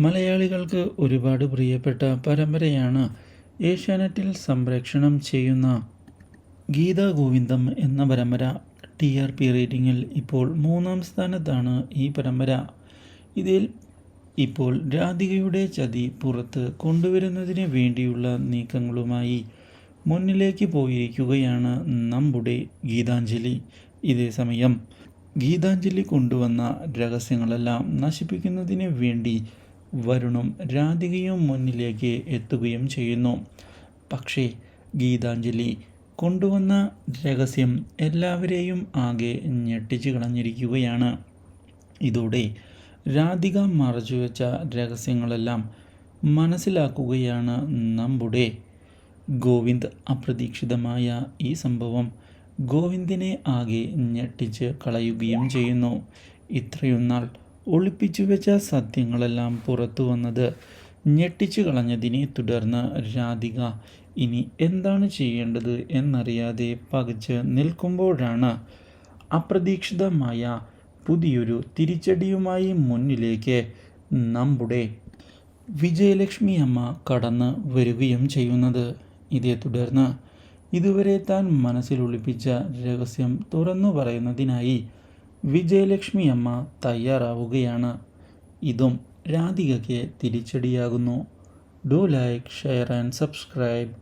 മലയാളികൾക്ക് ഒരുപാട് പ്രിയപ്പെട്ട പരമ്പരയാണ് ഏഷ്യാനെറ്റിൽ സംപ്രേക്ഷണം ചെയ്യുന്ന ഗീതാ ഗോവിന്ദം എന്ന പരമ്പര. TRP റേറ്റിംഗിൽ ഇപ്പോൾ 3-ാം സ്ഥാനത്താണ് ഈ പരമ്പര. ഇതിൽ ഇപ്പോൾ രാധികയുടെ ചതി പുറത്ത് കൊണ്ടുവരുന്നതിന് വേണ്ടിയുള്ള നീക്കങ്ങളുമായി മുന്നിലേക്ക് പോയിരിക്കുകയാണ് നമ്മുടെ ഗീതാഞ്ജലി. ഇതേസമയം ഗീതാഞ്ജലി കൊണ്ടുവന്ന രഹസ്യങ്ങളെല്ലാം നശിപ്പിക്കുന്നതിന് വേണ്ടി വരുണും രാധികയും മുന്നിലേക്ക് എത്തുകയും ചെയ്യുന്നു. പക്ഷേ ഗീതാഞ്ജലി കൊണ്ടുവന്ന രഹസ്യം എല്ലാവരെയും ആകെ ഞെട്ടിച്ചു കളഞ്ഞിരിക്കുകയാണ്. ഇതോടെ രാധിക മറച്ചുവെച്ച രഹസ്യങ്ങളെല്ലാം മനസ്സിലാക്കുകയാണ് നമ്മുടെ ഗോവിന്ദ്. അപ്രതീക്ഷിതമായ ഈ സംഭവം ഗോവിന്ദിനെ ആകെ ഞെട്ടിച്ച് കളയുകയും ചെയ്യുന്നു. ഇത്രയും നാൾ ഒളിപ്പിച്ചു വെച്ച സത്യങ്ങളെല്ലാം പുറത്തു വന്നത് ഞെട്ടിച്ചു കളഞ്ഞതിനെ തുടർന്ന് രാധിക ഇനി എന്താണ് ചെയ്യേണ്ടത് എന്നറിയാതെ പകച്ച് നിൽക്കുമ്പോഴാണ് അപ്രതീക്ഷിതമായ പുതിയൊരു തിരിച്ചടിയുമായി മുന്നിലേക്ക് നമ്മുടെ വിജയലക്ഷ്മി അമ്മ കടന്ന് വരികയും ചെയ്യുന്നത്. ഇതേ തുടർന്ന് ഇതുവരെ താൻ മനസ്സിൽ ഒളിപ്പിച്ച രഹസ്യം തുറന്നു പറയുന്നതിനായി വിജയലക്ഷ്മി അമ്മ തയ്യാറാവുകയാണ്. ഇതും രാധികയ്ക്ക് തിരിച്ചടിയാകുന്നു. Do like, share and subscribe.